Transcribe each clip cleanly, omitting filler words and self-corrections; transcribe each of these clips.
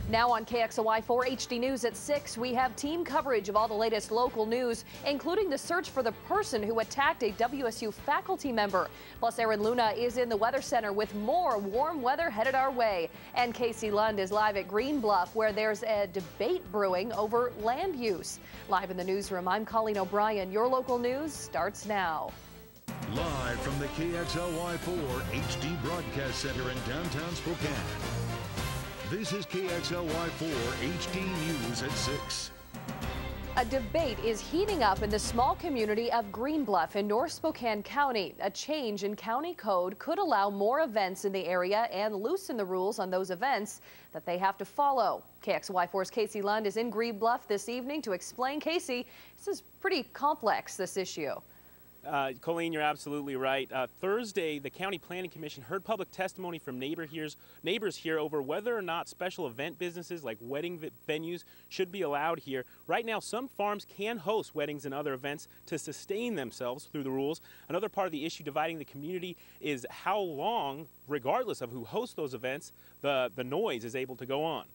Now on KXLY4 HD News at 6, we have team coverage of all the latest local news, including the search for the person who attacked a WSU faculty member. Plus, Aaron Luna is in the Weather Center with more warm weather headed our way. And Casey Lund is live at Green Bluff, where there's a debate brewing over land use. Live in the newsroom, I'm Colleen O'Brien. Your local news starts now. Live from the KXLY4 HD Broadcast Center in downtown Spokane. This is KXLY4 HD News at 6. A debate is heating up in the small community of Green Bluff in North Spokane County. A change in county code could allow more events in the area and loosen the rules on those events that they have to follow. KXLY4's Casey Lund is in Green Bluff this evening to explain. Casey, this is pretty complex, this issue. Colleen, you're absolutely right. Thursday, the County Planning Commission heard public testimony from neighbors here over whether or not special event businesses like wedding venues should be allowed here. Right now, some farms can host weddings and other events to sustain themselves through the rules. Another part of the issue dividing the community is how long, regardless of who hosts those events, the noise is able to go on.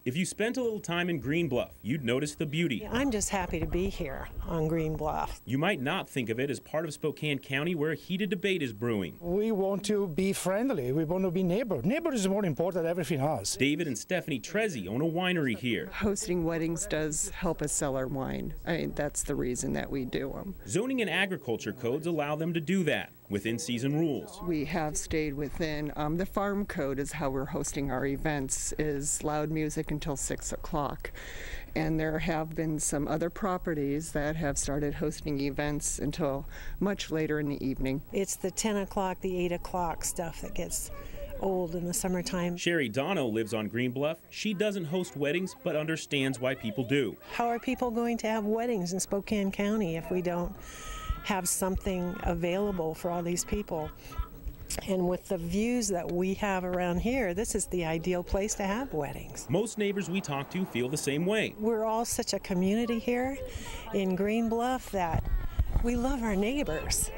If you spent a little time in Green Bluff, you'd notice the beauty. I'm just happy to be here on Green Bluff. You might not think of it as part of Spokane County where a heated debate is brewing. We want to be friendly. We want to be neighbor. Neighbor is more important than everything else. David and Stephanie Trezzi own a winery here. Hosting weddings does help us sell our wine. I mean, that's the reason that we do them. Zoning and agriculture codes allow them to do that within season rules. We have stayed within. The farm code is how we're hosting our events, is loud music until 6 o'clock. And there have been some other properties that have started hosting events until much later in the evening. It's the 10 o'clock, the 8 o'clock stuff that gets old in the summertime. Sherry Dono lives on Green Bluff. She doesn't host weddings, but understands why people do. How are people going to have weddings in Spokane County if we don't have something available for all these people? And with the views that we have around here, this is the ideal place to have weddings. Most neighbors we talk to feel the same way. We're all such a community here in Green Bluff that we love our neighbors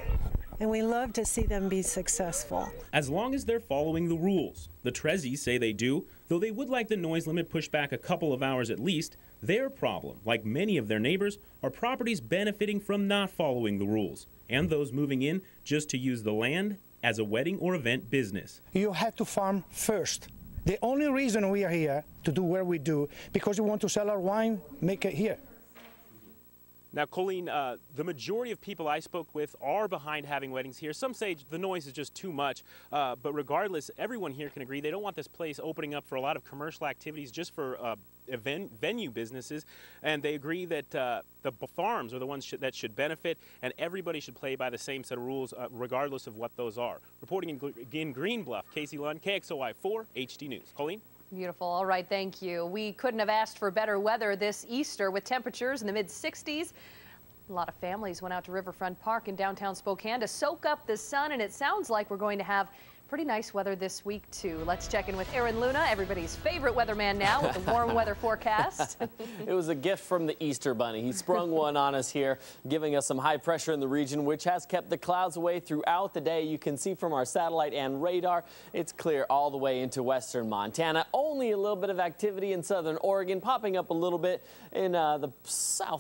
and we love to see them be successful. As long as they're following the rules. The Trezzis say they do, though they would like the noise limit pushed back a couple of hours at least. Their problem, like many of their neighbors, are properties benefiting from not following the rules, and those moving in just to use the land as a wedding or event business. You had to farm first. The only reason we are here to do what we do, because we want to sell our wine, make it here. Now, Colleen, the majority of people I spoke with are behind having weddings here. Some say the noise is just too much, but regardless, everyone here can agree they don't want this place opening up for a lot of commercial activities just for venue businesses, and they agree that the farms are the ones that should benefit, and everybody should play by the same set of rules regardless of what those are. Reporting in Green Bluff, Casey Lund, KXLY4 HD News. Colleen? Beautiful. All right, thank you. We couldn't have asked for better weather this Easter with temperatures in the mid-60s. A lot of families went out to Riverfront Park in downtown Spokane to soak up the sun, and it sounds like we're going to have pretty nice weather this week, too. Let's check in with Aaron Luna, everybody's favorite weatherman now, with the warm weather forecast. It was a gift from the Easter Bunny. He sprung one on us here, giving us some high pressure in the region, which has kept the clouds away throughout the day. You can see from our satellite and radar, it's clear all the way into western Montana. Only a little bit of activity in southern Oregon, popping up a little bit in the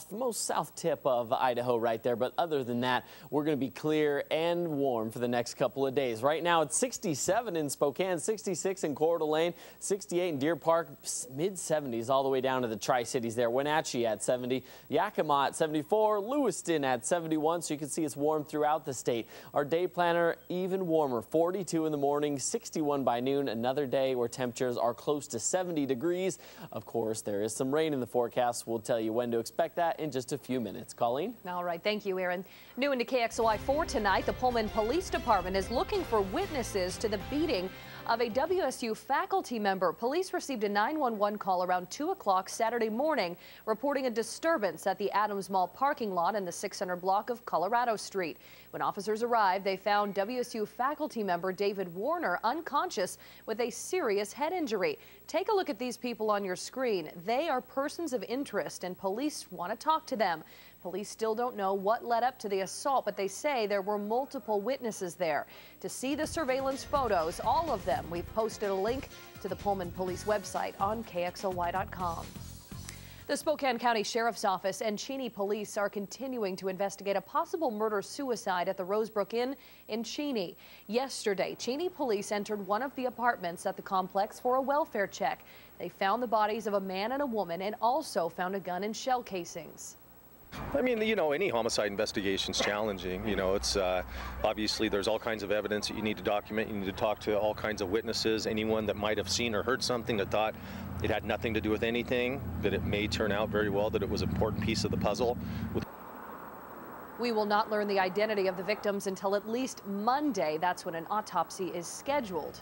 most south tip of Idaho right there. But other than that, we're going to be clear and warm for the next couple of days. Right now, it's 67 in Spokane, 66 in Coeur d'Alene, 68 in Deer Park, mid-70s all the way down to the Tri-Cities there. Wenatchee at 70, Yakima at 74, Lewiston at 71, so you can see it's warm throughout the state. Our day planner even warmer, 42 in the morning, 61 by noon, another day where temperatures are close to 70 degrees. Of course, there is some rain in the forecast. We'll tell you when to expect that in just a few minutes. Colleen? All right, thank you, Aaron. New into KXLY4 tonight, the Pullman Police Department is looking for witnesses to the beating of a WSU faculty member. Police received a 911 call around 2 o'clock Saturday morning reporting a disturbance at the Adams Mall parking lot in the 600 block of Colorado Street. When officers arrived, they found WSU faculty member David Warner unconscious with a serious head injury. Take a look at these people on your screen. They are persons of interest and police want to talk to them. Police still don't know what led up to the assault, but they say there were multiple witnesses there. To see the surveillance photos, all of them, we've posted a link to the Pullman Police website on KXLY.com. The Spokane County Sheriff's Office and Cheney Police are continuing to investigate a possible murder-suicide at the Rosebrook Inn in Cheney. Yesterday, Cheney Police entered one of the apartments at the complex for a welfare check. They found the bodies of a man and a woman and also found a gun and shell casings. I mean, you know, any homicide investigation is challenging. You know, it's obviously there's all kinds of evidence that you need to document. You need to talk to all kinds of witnesses, anyone that might have seen or heard something that thought it had nothing to do with anything, that it may turn out very well that it was an important piece of the puzzle. We will not learn the identity of the victims until at least Monday. That's when an autopsy is scheduled.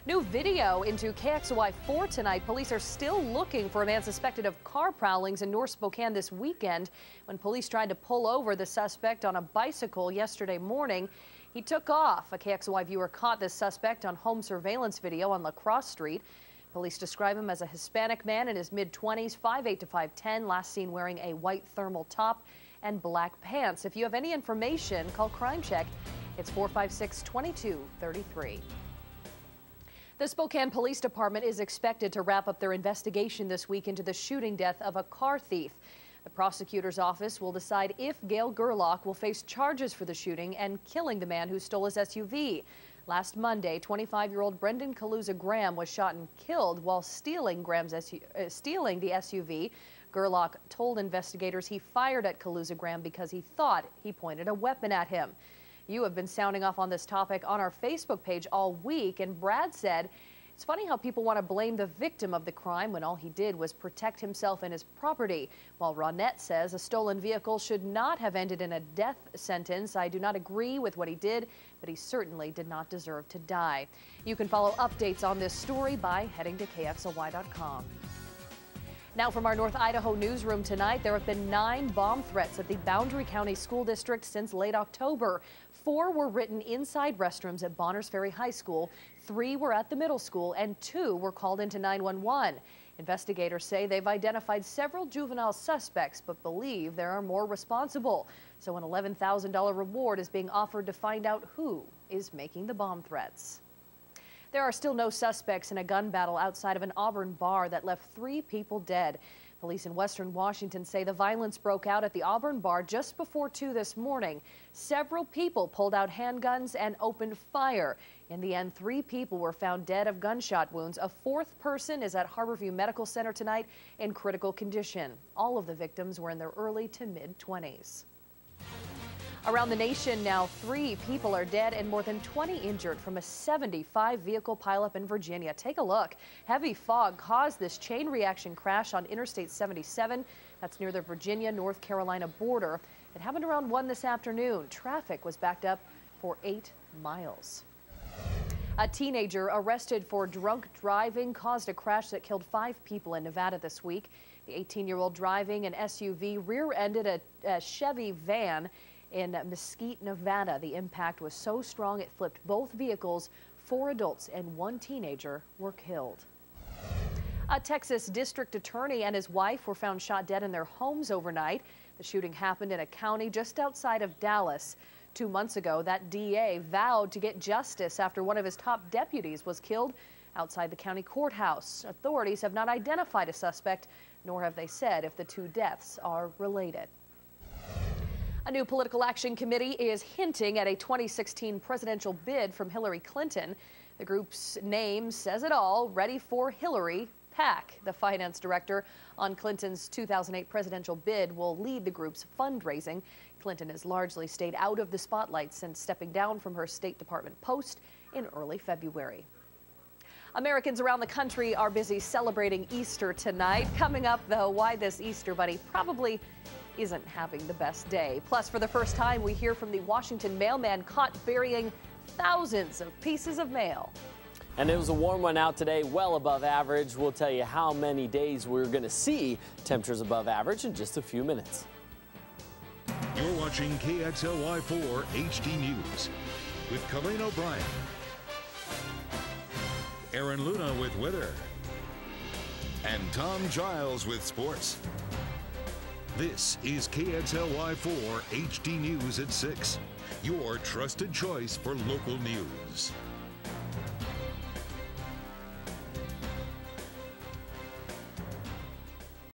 New video into KXLY4 tonight. Police are still looking for a man suspected of car prowlings in North Spokane this weekend. When police tried to pull over the suspect on a bicycle yesterday morning, he took off. A KXLY viewer caught this suspect on home surveillance video on La Crosse Street. Police describe him as a Hispanic man in his mid-20s, 5'8" to 5'10", last seen wearing a white thermal top and black pants. If you have any information, call Crime Check. It's 456-2233. The Spokane Police Department is expected to wrap up their investigation this week into the shooting death of a car thief. The prosecutor's office will decide if Gail Gerlach will face charges for the shooting and killing the man who stole his SUV. Last Monday, 25-year-old Brendan Kaluza Graham was shot and killed while stealing the SUV. Gerlach told investigators he fired at Kaluza Graham because he thought he pointed a weapon at him. You have been sounding off on this topic on our Facebook page all week, and Brad said, it's funny how people want to blame the victim of the crime when all he did was protect himself and his property. While Ronette says a stolen vehicle should not have ended in a death sentence. I do not agree with what he did, but he certainly did not deserve to die. You can follow updates on this story by heading to KXLY.com. Now from our North Idaho newsroom tonight, there have been 9 bomb threats at the Boundary County School District since late October. 4 were written inside restrooms at Bonners Ferry High School, 3 were at the middle school, and 2 were called into 911. Investigators say they've identified several juvenile suspects, but believe there are more responsible. So an $11,000 reward is being offered to find out who is making the bomb threats. There are still no suspects in a gun battle outside of an Auburn bar that left 3 people dead. Police in western Washington say the violence broke out at the Auburn bar just before 2 this morning. Several people pulled out handguns and opened fire. In the end, 3 people were found dead of gunshot wounds. A 4th person is at Harborview Medical Center tonight in critical condition. All of the victims were in their early to mid-20s. Around the nation now, 3 people are dead and more than 20 injured from a 75-vehicle pileup in Virginia. Take a look. Heavy fog caused this chain reaction crash on Interstate 77. That's near the Virginia-North Carolina border. It happened around 1 this afternoon. Traffic was backed up for 8 miles. A teenager arrested for drunk driving caused a crash that killed 5 people in Nevada this week. The 18-year-old driving an SUV rear-ended a Chevy van in Mesquite, Nevada. The impact was so strong it flipped both vehicles. 4 adults and 1 teenager were killed. A Texas district attorney and his wife were found shot dead in their homes overnight. The shooting happened in a county just outside of Dallas. 2 months ago, that DA vowed to get justice after one of his top deputies was killed outside the county courthouse. Authorities have not identified a suspect, nor have they said if the 2 deaths are related. A new political action committee is hinting at a 2016 presidential bid from Hillary Clinton. The group's name says it all, Ready for Hillary. PAC, the finance director on Clinton's 2008 presidential bid, will lead the group's fundraising. Clinton has largely stayed out of the spotlight since stepping down from her State Department post in early February. Americans around the country are busy celebrating Easter tonight. Coming up, though, why this Easter bunny probably isn't having the best day. Plus, for the first time, we hear from the Washington mailman caught burying thousands of pieces of mail. And it was a warm one out today, well above average. We'll tell you how many days we're going to see temperatures above average in just a few minutes. You're watching KXLY4 HD News with Colleen O'Brien, Aaron Luna with weather, and Tom Giles with sports. This is KXLY4 HD News at 6, your trusted choice for local news.